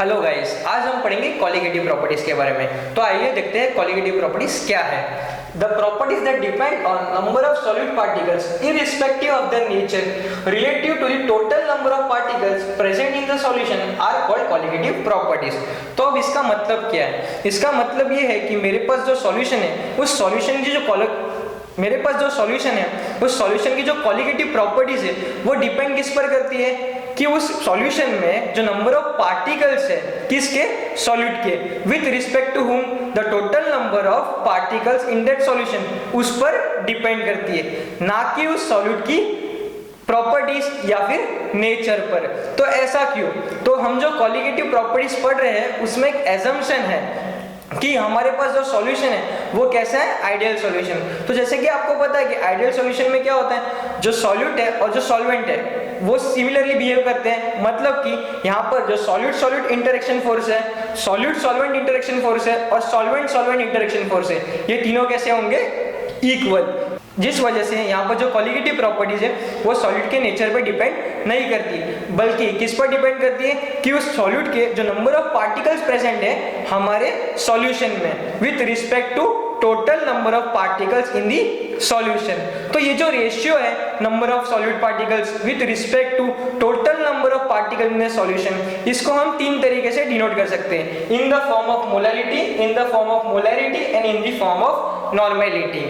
Hello guys, आज हम पढ़ेंगे कॉलिगेटिव प्रॉपर्टीज के बारे में। तो आइए देखते हैं कॉलिगेटिव प्रॉपर्टीज क्या है। The properties that depend on number of solid particles irrespective of their nature relative to the total number of particles present in the solution are called colligative properties। तो अब इसका मतलब क्या है? इसका मतलब ये है कि मेरे पास जो सॉल्यूशन है उस सॉल्यूशन की उस सॉल्यूशन की जो कॉलिगेटिव प्रॉपर्टीज है वो डिपेंड किस पर करती है कि उस सॉल्यूशन में जो नंबर ऑफ पार्टिकल्स है किसके, सॉल्यूट के, with respect to whom the total number of particles in that solution उस पर डिपेंड करती है, ना कि उस सॉल्यूट की प्रॉपर्टीज या फिर नेचर पर। तो ऐसा क्यों? तो हम जो कॉलिगेटिव प्रॉपर्टीज पढ़ रहे हैं उसमें एक एजम्पशन है कि हमारे पास जो सॉल्यूशन है वो कैसा है, आइडियल सॉल्यूशन। तो जैसे कि आपको पता है कि आइडियल सॉल्यूशन में क्या होता है, जो सॉल्यूट है और जो सॉल्वेंट है वो सिमिलरली बिहेव करते हैं। मतलब कि यहाँ पर जो सॉल्यूट सॉल्यूट इंटरेक्शन फोर्स है, सॉल्यूट सॉल्वेंट इंटरेक्शन फोर्स है और सॉल्वेंट सॉल्वेंट इंटरेक्शन फोर्स है, ये तीनों कैसे होंगे, इक्वल। जिस वजह से यहाँ पर जो कॉलिगेटिव प्रॉपर्टीज है वो सॉल्यूट के नेचर पर डिपेंड नहीं करती, बल्कि किस पर डिपेंड करती है कि उस सॉल्यूट के जो नंबर ऑफ पार्टिकल्स प्रेजेंट है हमारे सॉल्यूशन में with respect to total number of particles in the solution. तो ये जो रेशियो है number of solute particles with respect to total number of particle in the solution, इसको हम तीन तरीके से डिनोट कर सकते हैं, in the form of molality, in the form of molarity and in the form of normality.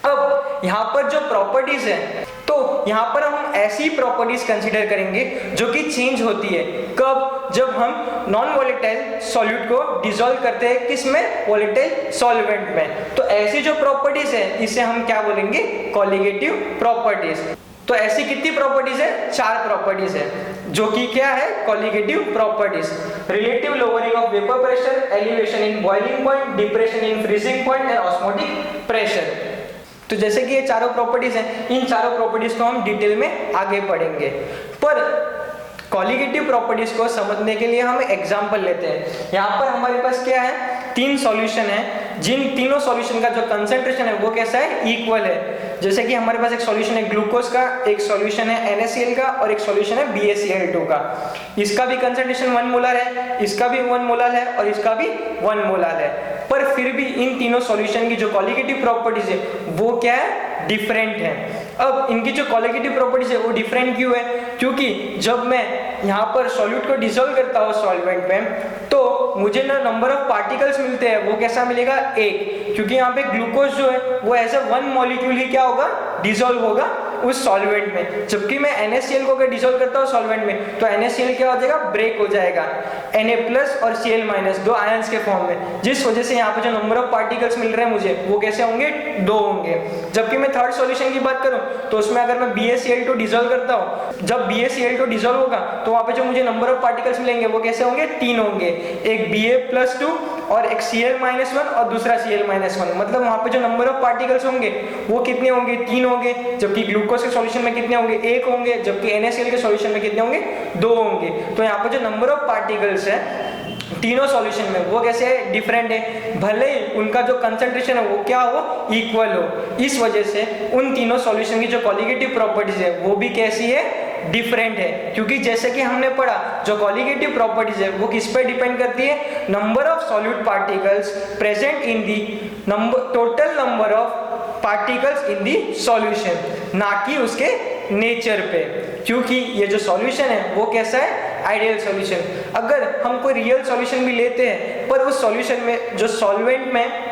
अब यहाँ पर जो प्रॉपर्टीज है तो यहाँ पर हम ऐसी प्रॉपर्टीज कंसीडर करेंगे जो कि चेंज होती है। कब? जब हम नॉन वोलेटाइल सॉल्यूट को डिसॉल्व करते हैं किसमें, वोलेटाइल सॉल्वेंट में। तो ऐसी जो प्रॉपर्टीज है इसे हम क्या बोलेंगे, कॉलिगेटिव प्रॉपर्टीज। तो ऐसी कितनी प्रॉपर्टीज है, चार प्रॉपर्टीज है जो कि क्या है, colligative properties. Relative lowering of vapour pressure, elevation in boiling point, depression in freezing point and osmotic pressure. तो जैसे कि ये चारों प्रॉपर्टीज हैं, इन चारों प्रॉपर्टीज को हम डिटेल में आगे पढ़ेंगे। पर कॉलिगेटिव प्रॉपर्टीज को समझने के लिए हम एग्जांपल लेते हैं। यहाँ पर हमारे पास क्या है, तीन सॉल्यूशन है, जिन तीनों सॉल्यूशन का जो कंसंट्रेशन है वो कैसा है, इक्वल है। जैसे कि हमारे पास एक सॉल्यूशन है ग्लूकोज का, एक सॉल्यूशन है NaCl का और एक सॉल्यूशन है BaCl2 का। इसका भी कंसंट्रेशन 1 मोलर है, इसका भी 1 मोलर है और इसका भी 1 मोलर है। पर फिर भी इन तीनों सॉल्यूशन की जो कॉलिगेटिव प्रॉपर्टीज है वो क्या है, डिफरेंट है। अब इनकी जो कॉलिगेटिव प्रॉपर्टीज है वो डिफरेंट क्यों है, क्योंकि जब मैं यहाँ पर सॉल्यूट को डिसॉल्व करता हूँ सॉल्वेंट में तो मुझे ना नंबर ऑफ पार्टिकल्स मिलते हैं वो कैसा मिलेगा, एक, क्योंकि यहाँ पे ग्लूकोज जो है वो एज ए वन मॉलिक्यूल ही क्या होगा, डिसॉल्व होगा उस सॉल्वेंट में। जबकि मैं NaCl को अगर डिसॉल्व करता हूँ सॉल्वेंट में तो NaCl क्या हो जाएगा, ब्रेक हो जाएगा, Na+ और Cl- दो आयंस के फॉर्म में, जिस वजह से यहाँ पे जो नंबर ऑफ पार्टिकल्स मिल रहे हैं मुझे वो कैसे होंगे, 2 होंगे। जबकि मैं थर्ड सॉल्यूशन की बात करूं तो उसमें अगर मैं BaCl2 डिसॉल्व करता हूं, जब BaCl2 डिसॉल्व होगा तो वहां पे जो मुझे नंबर ऑफ पार्टिकल्स मिलेंगे वो कैसे होंगे, 3 होंगे, एक Ba+2 और एक Cl-1 और दूसरा Cl-1। मतलब वहां पे जो नंबर ऑफ पार्टिकल्स होंगे वो कितने होंगे, 3 होंगे। जबकि ग्लूकोज के सॉल्यूशन में कितने होंगे, 1 होंगे। जबकि NaCl के सॉल्यूशन में कितने होंगे, 2 होंगे। तो यहाँ पे जो नंबर ऑफ पार्टिकल्स है तीनों सॉल्यूशन में वो कैसे है, डिफरेंट है, भले ही उनका जो कंसंट्रेशन है वो क्या हो, इक्वल हो। इस वजह से उन तीनों सॉल्यूशन की जो कॉलिगेटिव प्रॉपर्टीज है वो भी कैसी है, डिफरेंट है। क्योंकि जैसे कि हमने पढ़ा जो कॉलिगेटिव प्रॉपर्टीज है वो किस पे डिपेंड करती है, number of solute particles present in the total number of particles in the solution, ना कि उसके नेचर पे। क्योंकि ये जो सॉल्यूशन है वो कैसा है, आइडियल सॉल्यूशन। अगर हम कोई रियल सॉल्यूशन भी लेते हैं पर उस सॉल्यूशन में जो सॉल्वेंट में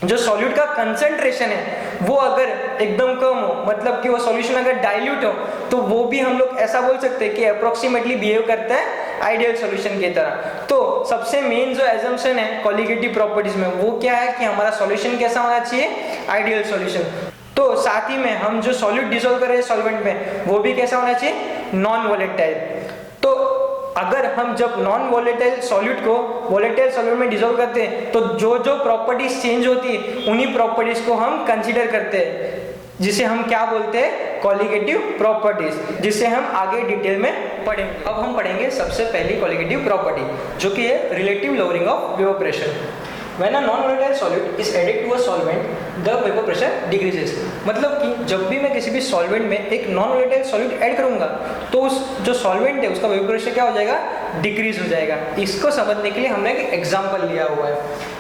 जो सॉल्यूट का कंसंट्रेशन है वो अगर एकदम कम हो, मतलब कि वो सॉल्यूशन अगर डाइल्यूट हो, तो वो भी हम लोग ऐसा बोल सकते हैं कि अप्रोक्सीमेटली बिहेव करता है आइडियल सॉल्यूशन की तरह। तो सबसे मेन जो एजम्पशन है कॉलिगेटिव प्रॉपर्टीज में वो क्या है कि हमारा सॉल्यूशन कैसा होना चाहिए, आइडियल सॉल्यूशन। तो साथ ही में हम जो सॉल्यूट डिसॉल्व कर रहे हैं सॉल्वेंट में वो भी कैसा होना चाहिए, नॉन वोलेटाइल। तो अगर हम जब नॉन वोलेटाइल सॉल्यूट को वोलेटाइल सॉल्यूट में डिसॉल्व करते हैं तो जो जो प्रॉपर्टीज चेंज होती है उन्हीं प्रॉपर्टीज को हम कंसीडर करते हैं, जिसे हम क्या बोलते हैं, कॉलिगेटिव प्रॉपर्टीज, जिसे हम आगे डिटेल में पढ़ेंगे। अब हम पढ़ेंगे सबसे पहली कॉलिगेटिव प्रॉपर्टी जो कि है relative lowering of vapour pressure. When a non volatile solute is added to a solvent the vapour pressure decreases. मतलब कि जब भी मैं किसी भी सॉल्वेंट में एक नॉन वोलेटाइल सॉल्यूट ऐड करूंगा तो उस जो सॉल्वेंट है उसका वेपर प्रेशर क्या हो जाएगा, डिक्रीज हो जाएगा। इसको समझने के लिए हमने एक एग्जांपल लिया हुआ है।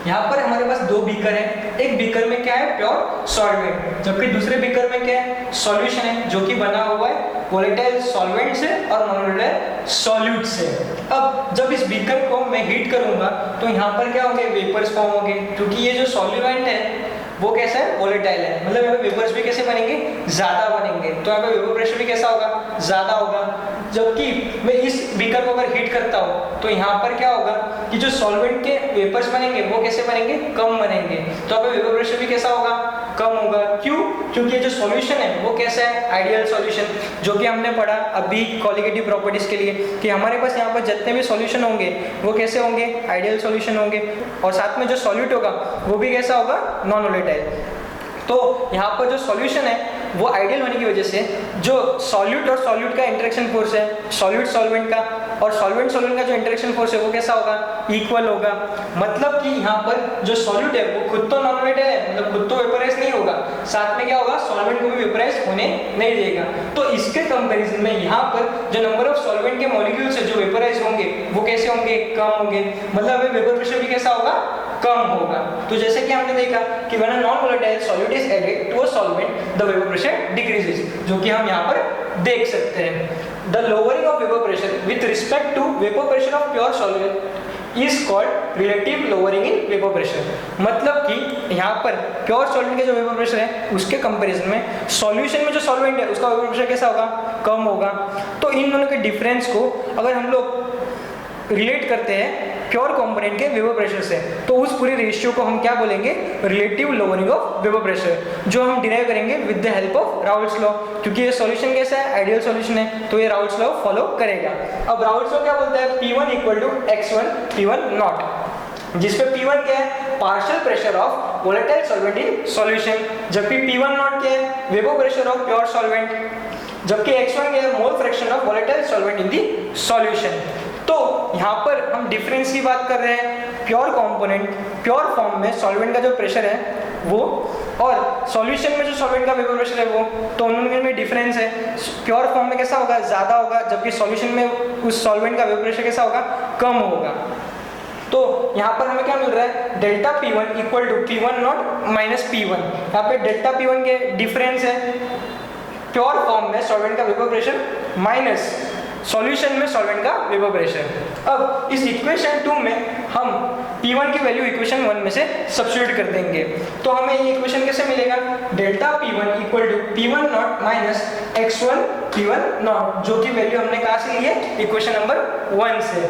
यहाँ पर हमारे पास दो बीकर है, एक बीकर में क्या है, प्योर सॉल्वेंट, जबकि दूसरे बीकर में क्या है, सॉल्यूशन है जो कि बना हुआ है वोलेटाइल सॉल्वेंट से और नॉन वोलेटाइल सॉल्यूट से। अब जब इस बीकर को मैं हीट करूंगा तो यहाँ पर क्या होंगे, वेपर्स फॉर्म होंगे, क्योंकि ये जो सॉल्वेंट है वो कैसा है, वोलेटाइल है, मतलब यहाँ पे वेपर्स भी कैसे बनेंगे, ज्यादा बनेंगे, तो यहाँ पे वेपर प्रेशर भी कैसा होगा, ज्यादा होगा। जबकि मैं इस बीकर को अगर हीट करता हूँ तो यहाँ पर क्या होगा कि जो सॉल्वेंट के वेपर्स बनेंगे वो कैसे बनेंगे, कम बनेंगे, तो यहाँ पे वेपर प्रेशर भी कैसा होगा, कम होगा। क्यों? क्योंकि ये जो सॉल्यूशन है वो कैसा है, आइडियल सॉल्यूशन, जो कि हमने पढ़ा अभी कॉलिगेटिव प्रॉपर्टीज के लिए कि हमारे पास यहाँ पर जितने भी सॉल्यूशन होंगे वो कैसे होंगे, आइडियल सॉल्यूशन होंगे, और साथ में जो सॉल्यूट होगा वो भी कैसा होगा, नॉन वोलेटाइल। तो यहाँ पर जो सॉल्यूशन है वो आइडियल होने की वजह से जो सॉल्यूट और सॉल्यूट का इंटरेक्शन फोर्स है, सॉल्यूट सॉल्वेंट का और सॉल्वेंट सॉल्वेंट का जो इंटरेक्शन फोर्स है वो कैसा होगा, इक्वल होगा। मतलब कि यहाँ पर जो सॉल्यूट है वो खुद तो नॉन वोलेटाइल है, मतलब खुद तो वेपराइज नहीं होगा, साथ में क्या होगा, सॉल्वेंट को भी वेपराइज होने नहीं देगा। तो इसके कंपैरिजन में यहाँ पर जो नंबर ऑफ सॉल्वेंट के मॉलिक्यूल्स है जो वेपराइज होंगे वो कैसे होंगे, कम होंगे, मतलब वेपर प्रेशर भी कैसा होगा, कम होगा। तो जैसे कि हमने देखा कि when a non volatile solute is added to a solvent the vapour pressure decreases, जो कि हम यहाँ पर देख सकते हैं। The lowering of vapour pressure with respect to vapour pressure of pure solvent is called relative lowering in vapour pressure. मतलब कि यहाँ पर प्योर सॉल्वेंट के जो वेपर प्रेशर है उसके कंपैरिजन में सॉल्यूशन में जो सॉल्वेंट है उसका वेपर प्रेशर कैसा होगा, कम होगा। तो इन दोनों के डिफरेंस को अगर हम लोग रिलेट करते हैं प्योर कंपोनेंट के वेपर प्रेशर से तो उस पूरे रेशियो को हम क्या बोलेंगे, relative lowering of vapour pressure, जो हम डिराइव करेंगे with the help of Raoult's law, क्योंकि ये सॉल्यूशन कैसा है, आइडियल सॉल्यूशन है, तो ये राउल्ट्स लॉ फॉलो करेगा। अब राउल्ट्स लॉ क्या बोलता है, P1 equal to x1 P1 not, जिसपे P1 क्या है, partial pressure of volatile solvent in solution, जबकि P1 नॉट क्या है, vapour pressure of pure solvent, जबकि x1 क्या है, mole fraction of volatile solvent in the solution. तो यहाँ पर हम डिफरेंस की बात कर रहे हैं, प्योर कंपोनेंट प्योर फॉर्म में सॉल्वेंट का जो प्रेशर है वो और सॉल्यूशन में जो सॉल्वेंट का वेपर प्रेशर है वो, तो उनमें में डिफरेंस है। प्योर फॉर्म में कैसा होगा, ज्यादा होगा, जबकि सॉल्यूशन में उस सॉल्वेंट का वेपर प्रेशर कैसा होगा, कम होगा। तो यहाँ पर हमें क्या मिल रहा है, delta P1 equal to P1 not minus P1। यहाँ पे डेल्टा P1 के डिफरेंस है प्योर फॉर्म में सॉल्वेंट का वेपर प्रेशर माइनस सॉल्यूशन में सॉल्वेंट का वेपर प्रेशर। अब इस इक्वेशन 2 में हम P1 की वैल्यू इक्वेशन 1 में से सब्स्टिट्यूट कर देंगे, तो हमें ये इक्वेशन कैसे मिलेगा, delta P1 equal to P1 not minus x1 P1 not, जो की वैल्यू हमने कहाँ से ली है, इक्वेशन नंबर 1 से।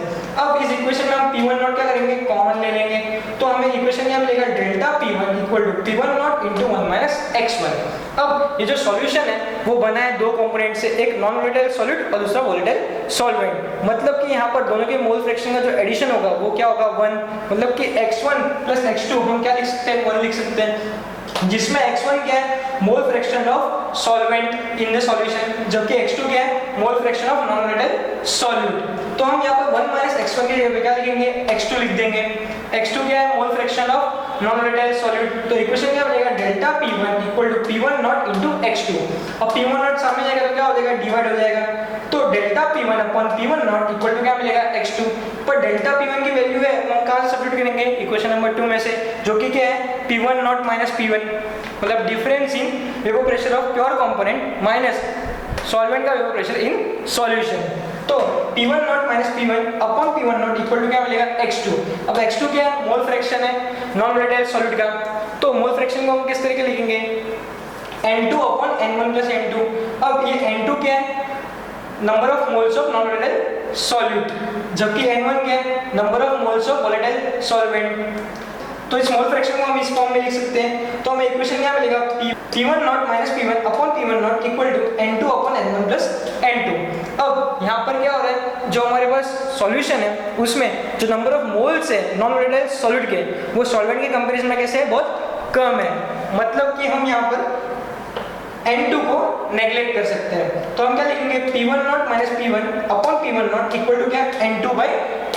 अब इस इक्वेशन में हम P1 नॉट क्या करेंगे, कॉमन ले लेंगे, तो हमें इक्वेशन क्या मिलेगा, delta P1 equal to P1 not into 1 minus x1। अब ये जो सॉल्यूशन है वो बना है दो कंपोनेंट से, एक नॉन वोलेटाइल सॉल्यूट और दूसरा वोलेटाइल सॉल्वेंट। मतलब कि यहाँ पर दोनों के मोल फ्रैक्शन का जो एडिशन होगा वो क्या होगा, 1, मतलब कि x1 प्लस x2 हम क्या लिख सकते हैं, 1 लिख सकते हैं, जिसमें x1 क्या है, mole fraction of solvent in the solution, जबकि x2 क्या है, mole fraction of non volatile solute. तो हम यहाँ पर 1 माइनस x1 के जगह पे क्या लिखेंगे, x2 लिख देंगे। x2 क्या है, mole fraction of non volatile solute, तो इक्वेशन क्या बनेगा, delta P1 equal to P1 not into x2। अब P1 नॉट सामने जाएगा तो क्या हो जाएगा, डिवाइड हो जाएगा, तो delta P1 upon P1 not equal to क्या मिलेगा, x2। पर डेल्टा P1 की वैल्यू है हम कहाँ से सब्स्टिट्यूट करेंगे, इक्वेशन नंबर 2 में से, जो कि क्या है, P1 नॉट माइनस P1, मतलब difference in vapour pressure of pure component minus solvent का वेपर प्रेशर इन सॉल्यूशन। तो P1 not minus P1 upon P1 not equal to क्या मिलेगा, x2। अब x2 क्या है, मोल फ्रैक्शन है नॉन वोलेटाइल सॉल्यूट का, तो मोल फ्रैक्शन को हम किस तरीके लिखेंगे, N2 upon N1 plus N2। अब ये N2 क्या है, number of moles of non volatile solute, जबकि N1 क्या है, number of moles of volatile solvent. तो इस मोल फ्रैक्शन को हम इस फॉर्म में लिख सकते हैं, तो हमें इक्वेशन क्या मिलेगा, P1 not minus P1 upon P1 not equal to N2 upon N1 plus N2। अब यहाँ पर क्या हो रहा है, जो हमारे पास सॉल्यूशन है उसमें जो नंबर ऑफ मोल्स है नॉन वोलेटाइल सॉल्यूट के वो सॉल्वेंट के कंपैरिजन में कैसे है, बहुत कम है। मतलब कि हम यहाँ पर N2 को नेग्लेक्ट कर सकते हैं, तो हम क्या लिखेंगे, P1 not minus P1 upon P1 not equal to क्या, N2 बाई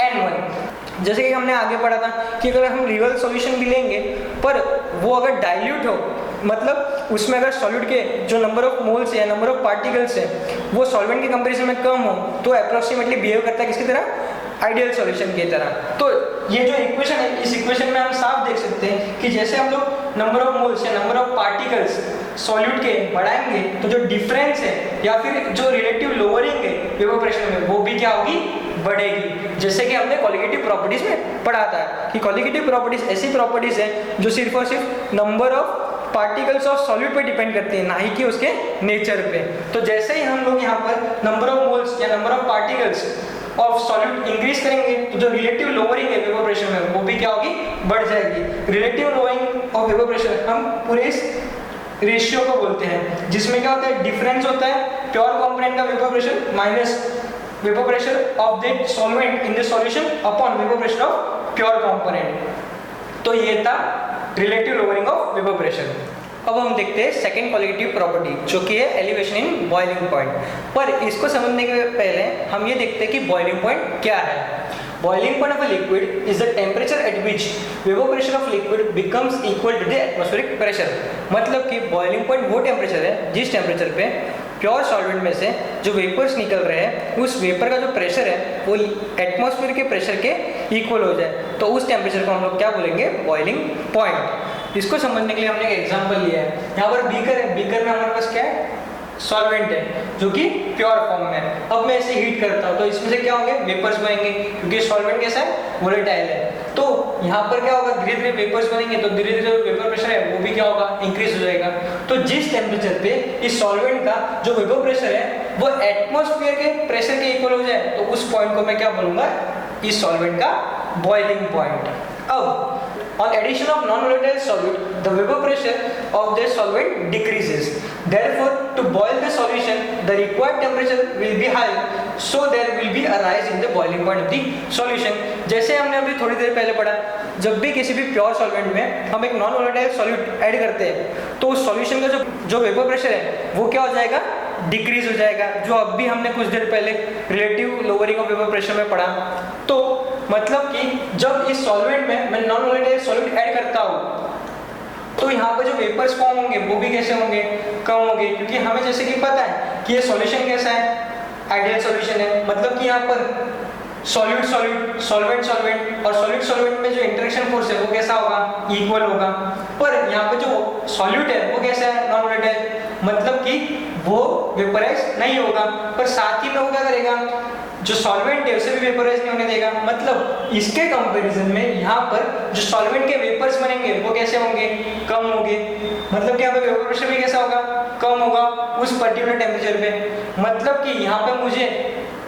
N1। जैसे कि हमने आगे पढ़ा था कि अगर हम रियल सॉल्यूशन भी लेंगे पर वो अगर डाइल्यूट हो, मतलब उसमें अगर सॉल्यूट के जो नंबर ऑफ मोल्स या नंबर ऑफ पार्टिकल्स है वो सॉल्वेंट के कंपैरिजन में कम हो, तो अप्रोक्सीमेटली बिहेव करता है किसकी तरह, आइडियल सॉल्यूशन की तरह। तो ये जो इक्वेशन है, इस इक्वेशन में हम साफ देख सकते हैं कि जैसे हम लोग नंबर ऑफ मोल्स या नंबर ऑफ पार्टिकल्स सॉल्यूट के बढ़ाएंगे तो जो डिफरेंस है या फिर जो रिलेटिव लोअरिंग है वेपर प्रेशर में वो भी क्या होगी, बढ़ेगी। जैसे कि हमने कॉलिगेटिव प्रॉपर्टीज में पढ़ा था कि कॉलिगेटिव प्रॉपर्टीज ऐसी प्रॉपर्टीज है जो सिर्फ और सिर्फ number of particles of solute पे डिपेंड करती है, ना ही कि उसके नेचर पे। तो जैसे ही हम लोग यहाँ पर नंबर ऑफ मोल्स या number of particles of solute increase करेंगे तो जो रिलेटिव लोअरिंग है वेपर प्रेशर में वो भी क्या होगी, बढ़ जाएगी। Relative lowering of vapour pressure हम पूरे इस रेशियो को बोलते हैं जिसमें क्या होता है, डिफरेंस होता है प्योर कंपोनेंट का vapour pressure minus vapour pressure of that solvent in the solution upon vapour pressure of pure component. तो ये था relative lowering of vapour pressure. अब हम देखते हैं सेकंड कॉलिगेटिव प्रॉपर्टी जो कि है एलिवेशन इन बॉइलिंग पॉइंट। पर इसको समझने के पहले हम ये देखते हैं कि बॉइलिंग पॉइंट क्या है। Boiling point of a liquid is the temperature at which vapour pressure of liquid becomes equal to the atmospheric pressure. मतलब कि बॉइलिंग पॉइंट वो टेम्परेचर है जिस टेम्परेचर पे प्योर सॉल्वेंट में से जो वेपर्स निकल रहे हैं उस वेपर का जो प्रेशर है वो एटमॉस्फेयर के प्रेशर के इक्वल हो जाए, तो उस टेम्परेचर को हम लोग क्या बोलेंगे, बॉइलिंग पॉइंट। इसको समझने के लिए हमने एक एग्जांपल लिया है। यहाँ पर बीकर है, बीकर में हमारे पास क्या है, सॉल्वेंट है जो कि प्योर फॉर्म में है। अब मैं इसे हीट करता हूँ तो इसमें से क्या होंगे, वेपर्स बनेंगे क्योंकि सॉल्वेंट कैसा है, वोलेटाइल है। तो यहाँ पर क्या होगा, धीरे धीरे वेपर्स बनेंगे तो धीरे धीरे वेपर प्रेशर है वो भी क्या होगा, इंक्रीज हो जाएगा। तो जिस टेम्परेचर पे इस सॉल्वेंट का जो वेपर प्रेशर है वो एटमॉस्फेयर के प्रेशर के इक्वल हो जाए तो उस पॉइंट को मैं क्या बोलूंगा, इस सॉल्वेंट का बॉइलिंग पॉइंट। अब on addition of non-volatile solute, the vapor pressure of the solvent decreases. Therefore, to boil the solution, the required temperature will be high, so there will be a rise in the boiling point of the solution. जैसे हमने अभी थोड़ी देर पहले पढ़ा, जब भी किसी भी प्योर सॉल्वेंट में हम एक नॉन वोलेटाइल सॉल्यूट ऐड करते हैं तो उस सॉल्यूशन का जो वेपर प्रेशर है वो क्या हो जाएगा, डिक्रीज हो जाएगा। जो अब भी हमने कुछ देर पहले relative lowering of vapour pressure में पढ़ा। तो मतलब कि जब इस सॉल्वेंट में मैं नॉन वोलेटाइल सॉल्यूट ऐड करता हूँ तो यहाँ पर जो वेपर्स फॉर्म होंगे वो भी कैसे होंगे, कम होंगे, क्योंकि हमें जैसे कि पता है कि ये सॉल्यूशन कैसा है, आइडियल सॉल्यूशन है। मतलब कि यहाँ पर सॉल्यूट सॉल्यूट, सॉल्वेंट सॉल्वेंट और सॉल्यूट सॉल्वेंट में जो इंटरेक्शन फोर्स है वो कैसा होगा, इक्वल होगा। पर यहाँ पे जो सॉल्यूट है वो कैसा है, नॉन वोलेटाइल, मतलब कि वो वेपराइज नहीं होगा। पर साथ ही में वो क्या करेगा, जो सॉल्वेंट है उसे भी वेपराइज नहीं होने देगा। मतलब इसके कंपैरिजन में यहाँ पर जो सॉल्वेंट के वेपर्स बनेंगे वो कैसे होंगे, कम होंगे। मतलब कि यहाँ पे वेपर प्रेशर भी कैसा होगा, कम होगा उस पर्टिकुलर टेम्परेचर पे। मतलब कि यहाँ पे मुझे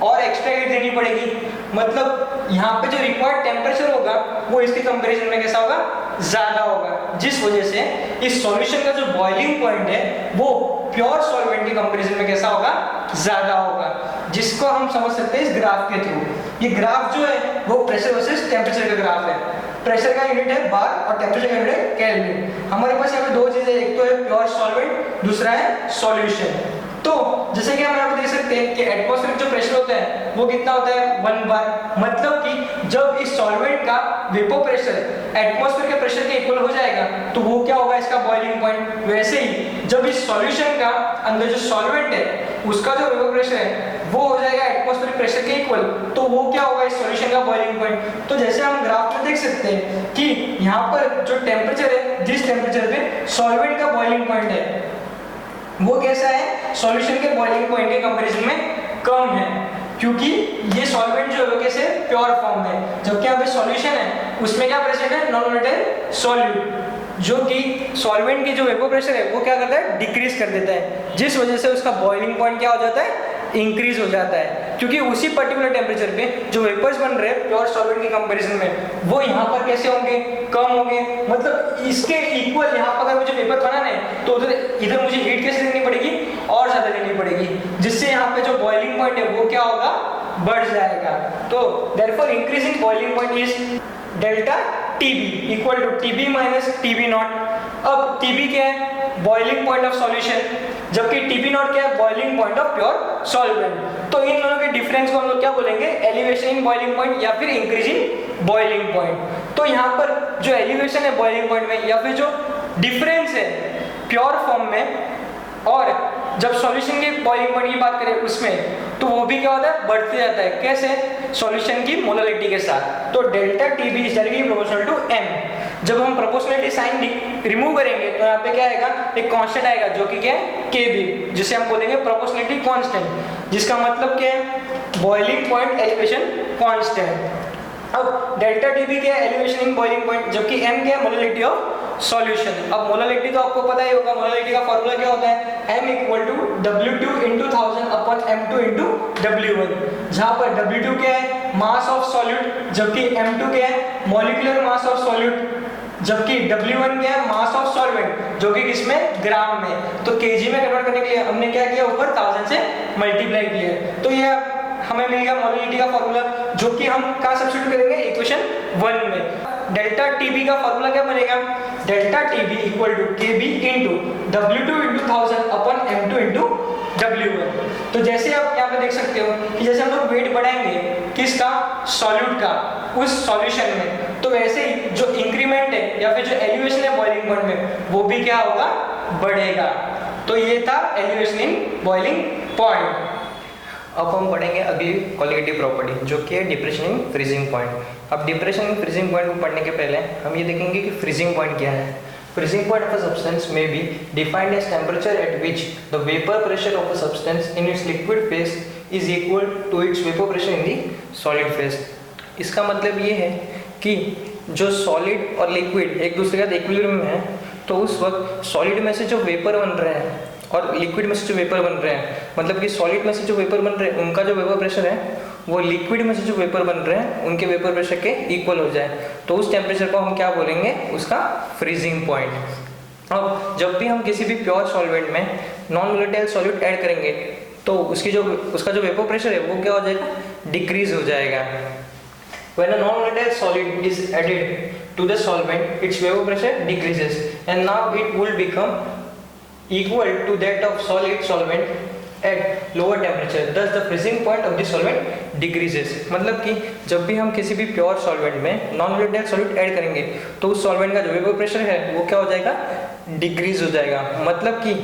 और एक्स्ट्रा हीट देनी पड़ेगी। मतलब यहाँ पे जो रिक्वायर्ड टेम्परेचर होगा वो इसके कंपैरिजन में कैसा होगा, ज्यादा होगा, जिस वजह से इस सॉल्यूशन का जो बॉइलिंग पॉइंट है वो प्योर सॉल्वेंट के कंपैरिजन में कैसा होगा, ज्यादा होगा। जिसको हम समझ सकते हैं इस ग्राफ के थ्रू। ये ग्राफ जो है वो प्रेशर वर्सेस टेम्परेचर का ग्राफ है। प्रेशर का यूनिट है बार और टेम्परेचर का यूनिट है केल्विन। हमारे पास यहाँ पे दो चीजें, एक तो है प्योर सॉल्वेंट, दूसरा है सॉल्यूशन। तो जैसे कि हम यहाँ पे देख सकते हैं कि एटमॉस्फेरिक जो प्रेशर होता है वो कितना होता है, 1 बार। मतलब कि जब इस सॉल्वेंट का वेपर प्रेशर एटमॉस्फेयर के प्रेशर के इक्वल हो जाएगा तो वो क्या होगा, इसका बॉइलिंग पॉइंट। वैसे ही जब इस सॉल्यूशन का अंदर जो सॉल्वेंट है उसका जो वेपर प्रेशर है वो हो जाएगा एटमॉस्फेरिक प्रेशर के इक्वल, तो वो क्या होगा, इस सॉल्यूशन का बॉइलिंग पॉइंट। तो जैसे हम ग्राफ में देख सकते हैं कि यहाँ पर जो टेम्परेचर है, जिस टेम्परेचर पे सॉल्वेंट का बॉइलिंग पॉइंट है वो कैसा है, सॉल्यूशन के बॉइलिंग पॉइंट के कंपैरिजन में कम है, क्योंकि ये सॉल्वेंट जो है कैसे, प्योर फॉर्म में। जबकि यहाँ पे सॉल्यूशन है उसमें क्या प्रेशर है, नॉन वोलेटाइल सॉल्यूट, जो कि सॉल्वेंट की जो वेपर प्रेशर है वो क्या करता है, डिक्रीज कर देता है, जिस वजह से उसका बॉइलिंग पॉइंट क्या हो जाता है, इंक्रीज हो जाता है। क्योंकि उसी पर्टिकुलर टेम्परेचर पे जो वेपर्स बन रहे हैं प्योर सॉल्वेंट के कंपैरिजन में वो यहाँ पर कैसे होंगे, कम होंगे। मतलब इसके इक्वल यहाँ पर अगर मुझे वेपर बनाना है तो इधर मुझे हीट कैसे देनी पड़ेगी, और ज्यादा देनी पड़ेगी, जिससे यहाँ पे जो बॉइलिंग पॉइंट है वो क्या होगा, बढ़ जाएगा। तो therefore increasing boiling point is delta TB equal to TB minus TB not. अब TB क्या है, बॉइलिंग पॉइंट ऑफ सॉल्यूशन, जबकि TB नॉट क्या है, boiling point of pure solvent. तो इन दोनों के डिफरेंस को हम लोग क्या बोलेंगे, एलिवेशन इन बॉइलिंग पॉइंट या फिर इंक्रीज इन बॉइलिंग पॉइंट। तो यहाँ पर जो एलिवेशन है बॉइलिंग पॉइंट में या फिर जो डिफरेंस है प्योर फॉर्म में और जब सॉल्यूशन के बॉइलिंग पॉइंट की बात करें उसमें, तो वो भी क्या होता है, बढ़ते जाता है। कैसे? सॉल्यूशन की मोलालिटी के साथ। तो delta T B is directly proportional to M. जब हम प्रोपोर्शनलिटी साइन रिमूव करेंगे तो यहाँ पे क्या आएगा, एक कांस्टेंट आएगा जो कि क्या है, के बी, जिसे हम बोलेंगे प्रोपोर्शनलिटी कांस्टेंट, जिसका मतलब क्या है, बॉइलिंग पॉइंट एलिवेशन कांस्टेंट। अब डेल्टा टी बी क्या है, एलिवेशन इन बॉइलिंग पॉइंट, जबकि एम क्या है, मोलालिटी ऑफ सॉल्यूशन। अब मोलालिटी तो आपको पता ही होगा, मोलालिटी का फॉर्मूला क्या होता है, m equal to W2 into 1000 upon M2 into W1, जहां पर W2 क्या है, मास ऑफ सॉल्यूट, जबकि M2 क्या है, मॉलिक्यूलर मास ऑफ सॉल्यूट, जबकि W1 क्या है, मास ऑफ सॉल्वेंट, जो कि किसमें, ग्राम में। तो केजी में कन्वर्ट करने के लिए हमने क्या किया, ऊपर 1000 से मल्टीप्लाई किया है। तो ये हमें मिल गया मोलालिटी का फॉर्मूला, जो कि हम कहाँ सब्स्टिट्यूट करेंगे, इक्वेशन 1 में। डेल्टा टीबी का फॉर्मूला क्या बनेगा, delta TB equal to K B into W2 into 1000 upon M2 into W1। तो जैसे आप यहाँ पे देख सकते हो कि जैसे हम लोग वेट बढ़ाएंगे किसका, सॉल्यूट का, उस सॉल्यूशन में, तो वैसे ही जो इंक्रीमेंट है या फिर जो एलिवेशन है बॉइलिंग पॉइंट में, वो भी क्या होगा, बढ़ेगा। तो ये था एलिवेशन इन बॉइलिंग पॉइंट। अब हम पढ़ेंगे अगली कॉलिगेटिव प्रॉपर्टी, जो कि है डिप्रेशन इन फ्रीजिंग पॉइंट। अब डिप्रेशन इन फ्रीजिंग पॉइंट को पढ़ने के पहले हम ये देखेंगे कि फ्रीजिंग पॉइंट क्या है। Freezing point of a substance may be defined as temperature at which the vapor pressure of a substance in its liquid phase is equal to its vapor pressure in the solid phase। इसका मतलब ये है कि जो solid और liquid एक दूसरे के साथ इक्विलिब्रियम में है, तो उस वक्त सॉलिड में से जो वेपर बन रहे हैं और लिक्विड में से जो वेपर बन रहे हैं, मतलब कि सॉलिड में से जो वेपर बन रहे हैं उनका जो वेपर प्रेशर है वो लिक्विड में से जो वेपर बन रहे हैं उनके वेपर प्रेशर के इक्वल हो जाए, तो उस टेम्परेचर को हम क्या बोलेंगे, उसका फ्रीजिंग पॉइंट। अब जब भी हम किसी भी प्योर सॉल्वेंट में नॉन वोलेटाइल सॉल्यूट ऐड करेंगे तो उसका जो वेपर प्रेशर है वो क्या हो जाएगा, डिक्रीज हो जाएगा। When a non-volatile solid is added to the solvent, its vapor pressure decreases and now it will become equal to that of solid solvent at lower temperature. Thus the freezing point of the solvent decreases। मतलब कि जब भी हम किसी भी pure solvent में non volatile solute add करेंगे तो उस सॉल्वेंट का जो वेपर प्रेशर है वो क्या हो जाएगा, डिक्रीज हो जाएगा। मतलब कि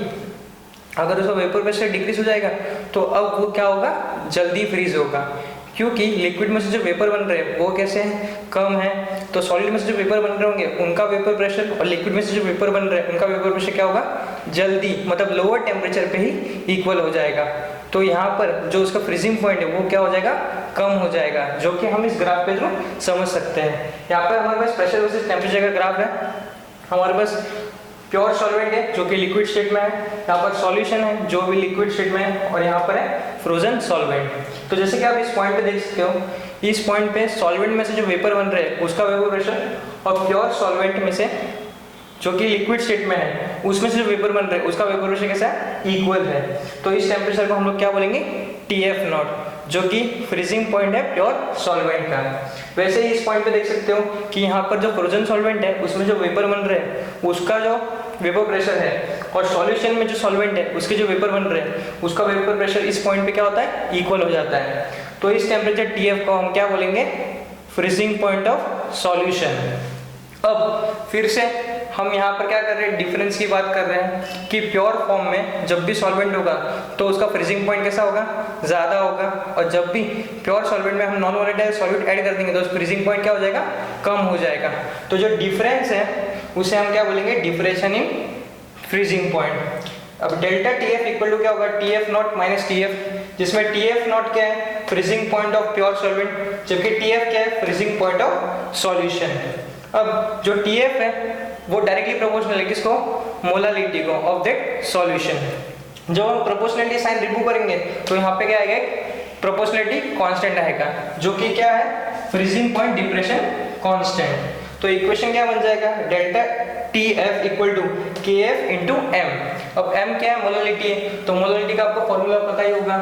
अगर उसका वेपर प्रेशर डिक्रीज हो जाएगा तो अब वो क्या होगा, जल्दी फ्रीज होगा, क्योंकि लिक्विड में से जो वेपर बन रहे हैं वो कैसे हैं, कम है। तो सॉलिड में से जो वेपर बन रहे होंगे उनका वेपर प्रेशर और लिक्विड में से जो वेपर बन रहे हैं उनका वेपर प्रेशर क्या होगा, जल्दी, मतलब लोअर टेम्परेचर पे ही इक्वल हो जाएगा। तो यहाँ पर जो उसका फ्रीजिंग पॉइंट है वो क्या हो जाएगा, कम हो जाएगा, जो कि हम इस ग्राफ पे जो समझ सकते हैं। यहाँ पर हमारे पास प्रेशर वर्सेस टेम्परेचर का ग्राफ है। हमारे पास प्योर सॉल्वेंट है जो कि लिक्विड स्टेट में है, यहाँ पर सॉल्यूशन है जो भी लिक्विड स्टेट में है, और यहाँ पर है फ्रोजन सॉल्वेंट। तो जैसे कि आप इस पॉइंट पे देख सकते हो, इस पॉइंट पे सॉल्वेंट में से जो वेपर बन रहे हैं उसका वेपर प्रेशर और प्योर सॉल्वेंट में से जो कि लिक्विड स्टेट में है उसमें से जो वेपर बन रहे हैं उसका वेपर प्रेशर कैसा है, इक्वल है। तो इस टेम्परेचर को हम लोग क्या बोलेंगे, TF0, जो कि फ्रीजिंग पॉइंट है प्योर सॉल्वेंट का। वैसे ही इस पॉइंट पे देख सकते हो कि यहाँ पर जो फ्रोजन सॉल्वेंट है उसमें जो वेपर बन रहे हैं उसका जो वेपर प्रेशर है और सॉल्यूशन में जो सॉल्वेंट है उसके जो वेपर बन रहे हैं उसका वेपर प्रेशर इस पॉइंट पे क्या होता है, इक्वल हो जाता है। तो इस टेम्परेचर TF को हम क्या बोलेंगे, फ्रीजिंग पॉइंट ऑफ सॉल्यूशन। अब फिर से हम यहाँ पर क्या कर रहे हैं, डिफरेंस की बात कर रहे हैं कि प्योर फॉर्म में जब भी सॉल्वेंट होगा तो उसका फ्रीजिंग पॉइंट कैसा होगा, ज़्यादा होगा, और जब भी प्योर सॉल्वेंट में हम नॉन वोलेटाइल सॉल्यूट ऐड कर देंगे तो उस फ्रीजिंग पॉइंट क्या हो जाएगा, कम हो जाएगा। तो जो डिफरेंस है उसे हम क्या बोलेंगे, डिफरेंशिएशन इन फ्रीजिंग पॉइंट। अब डेल्टा TF इक्वल टू क्या होगा, TF0 माइनस TF, जिसमें TF0 क्या है, freezing point of pure solvent, जबकि TF क्या है, फ्रीजिंग पॉइंट ऑफ सॉल्यूशन। अब जो TF है वो डायरेक्टली प्रोपोर्शनल है किसको, मोलालिटी को ऑफ दैट सॉल्यूशन। जब हम प्रोपोर्शनलिटी साइन रिमूव करेंगे तो यहाँ पे क्या आएगा, प्रोपोर्शनलिटी कांस्टेंट आएगा, जो कि क्या है, फ्रीजिंग पॉइंट डिप्रेशन कांस्टेंट। तो इक्वेशन क्या बन जाएगा, delta TF equal to KF into M। अब M क्या है, मोलालिटी है, तो मोलालिटी का आपको फॉर्मूला पता ही होगा,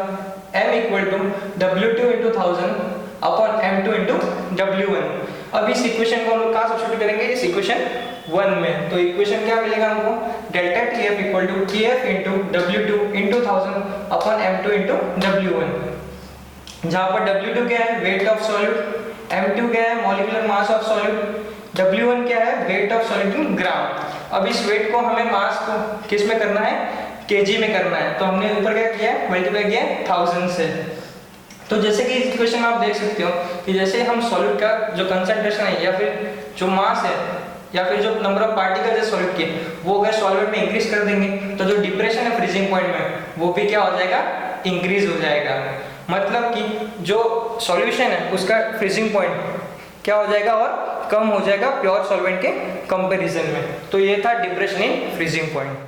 M equal to W2 into 1000 upon M2 into W1। अब इस इक्वेशन को हम लोग कहाँ सब्स्टिट्यूट करेंगे, इस इक्वेशन 1 में। तो इक्वेशन क्या मिलेगा हमको, delta TF equal to KF into W2 into 1000 upon M2 into W1, जहाँ पर W2 क्या है, वेट ऑफ सॉल्यूट, m2 क्या है, molecular mass of solid, w1 क्या है, वेट ऑफ सॉलिड इन ग्राम। अब इस वेट को हमें मास को किस में करना है, kg में करना है, तो हमने ऊपर क्या किया है, मल्टीप्लाई किया है 1000 से। तो जैसे कि इस इक्वेशन में आप देख सकते हो कि जैसे हम सॉलिड का जो कंसंट्रेशन है या फिर जो मास है या फिर जो नंबर ऑफ पार्टिकल्स है सॉलिड के, वो अगर सॉलिड में इंक्रीज कर देंगे तो जो डिप्रेशन है फ्रीजिंग पॉइंट में वो भी क्या हो जाएगा, इंक्रीज हो जाएगा। मतलब कि जो सॉल्यूशन है उसका फ्रीजिंग पॉइंट क्या हो जाएगा और कम हो जाएगा प्योर सॉल्वेंट के कंपैरिजन में। तो ये था डिप्रेशन इन फ्रीजिंग पॉइंट।